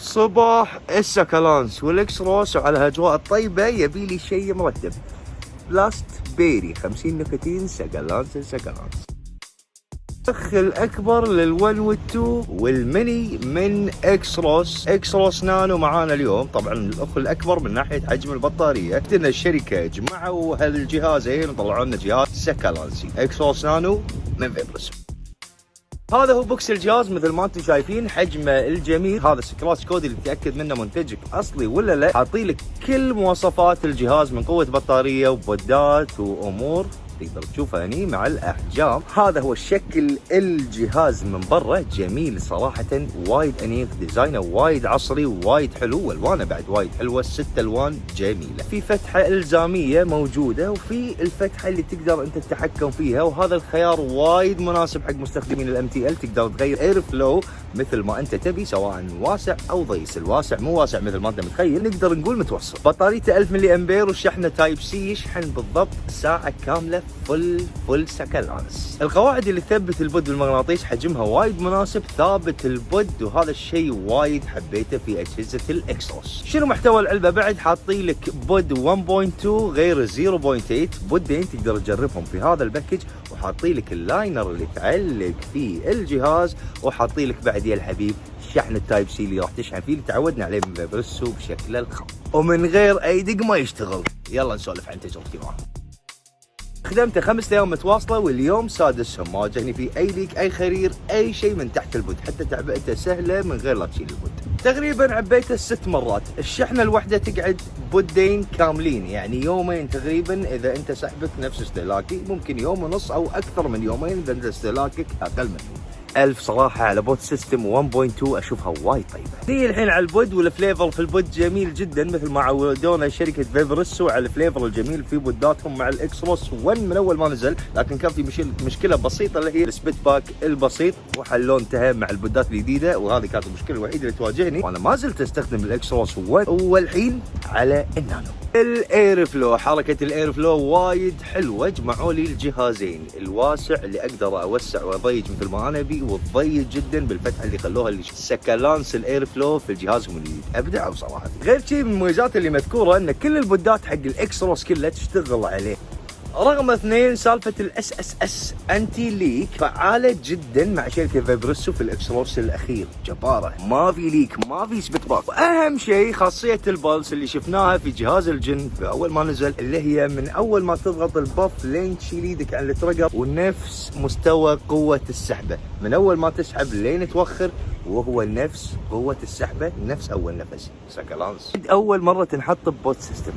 صباح السكالانس والاكسروس وعلى الاجواء الطيبه يبي لي شيء مرتب. بلاست بيري 50 نيكوتين سكالانس. الاخ الاكبر لل1 وال2 والميني من اكسروس نانو معانا اليوم. طبعا الاخ الاكبر من ناحيه حجم البطاريه، عندنا الشركه جمعوا هالجهازين وطلعوا لنا جهاز سكالانسي اكسروس نانو من فيبرس. هذا هو بوكس الجهاز مثل ما انتم شايفين، حجمه الجميل. هذا سكراش كود اللي تتاكد منه منتجك اصلي ولا لا. حاطين لك كل مواصفات الجهاز من قوه بطاريه وبودات وامور تقدر تشوفها هني مع الاحجام. هذا هو شكل الجهاز من برا، جميل صراحه، وايد انيق، ديزاينه وايد عصري ووايد حلو، والوانه بعد وايد حلوه، 6 الوان جميله. في فتحه الزاميه موجوده، وفي الفتحه اللي تقدر انت تتحكم فيها، وهذا الخيار وايد مناسب حق مستخدمين الام تي ال. تقدر تغير اير فلو مثل ما انت تبي، سواء واسع او ضيق. الواسع مو واسع مثل ما انت متخيل، نقدر نقول متوسط. بطاريته 1000 ملي امبير والشحنه تايب سي، يشحن بالضبط ساعه كامله فل سكالانس. القواعد اللي تثبت البود بالمغناطيس حجمها وايد مناسب، ثابت البود، وهذا الشيء وايد حبيته في اجهزه الاكسروس. شنو محتوى العلبه بعد؟ حاطين لك بود 1.2 غير 0.8، بودين تقدر تجربهم في هذا الباكج، وحاطين لك اللاينر اللي تعلق فيه الجهاز، وحاطين لك بعد يا الحبيب شحن التايب سي اللي راح تشحن فيه اللي تعودنا عليه من فيبرسو بشكل الخام، ومن غير اي دق ما يشتغل. يلا نسولف عن تجربتي معه. خدمته 5 ايام متواصله، واليوم سادسهم. ما واجهني فيه اي ليك، اي خرير، اي شيء من تحت البود، حتى تعبئته سهله من غير لا تشيل البود. تقريبا عبيته 6 مرات. الشحنه الواحده تقعد بودين كاملين، يعني يومين تقريبا اذا انت سحبك نفس استهلاكي، ممكن يوم ونص او اكثر من يومين اذا انت استهلاكك اقل منه. ألف صراحة على بود سيستم 1.2، أشوفها وايد طيبة. نيجي الحين على البود، والفليفر في البود جميل جدا مثل ما عودونا شركة فيبرسو على الفليفر الجميل في بوداتهم مع الإكسروس 1 من أول ما نزل. لكن كان في مشكلة بسيطة اللي هي السبيت باك البسيط، وحلوه انتهى مع البودات الجديدة، وهذه كانت المشكلة الوحيدة اللي تواجهني، وأنا ما زلت أستخدم الإكسروس 1 والحين على النانو. الاير فلو، حركه الاير فلو وايد حلوه. جمعوا لي الجهازين، الواسع اللي اقدر اوسع واضيج مثل ما انا ابي، والضيق جدا بالفتحه اللي خلوها اللي سكالانس الاير فلو في جهازهم الجديد. ابدعوا صراحه. غير شيء من المميزات اللي مذكوره ان كل البودات حق الاكسروس كلها تشتغل عليه. رقم 2، سالفة الاس اس اس انتي ليك فعالة جدا مع شركة فيبرسو في الاكسروس الاخير، جبارة، ما في ليك، ما في سبيت باك. واهم شيء خاصية البلس اللي شفناها في جهاز الجن في اول ما نزل، اللي هي من اول ما تضغط البف لين تشيل ايدك عن التريجر، ونفس مستوى قوة السحبة من اول ما تسحب لين توخر، وهو نفس قوة السحبة، نفس اول نفس. سكالانس اول مرة تنحط ببوت سيستم.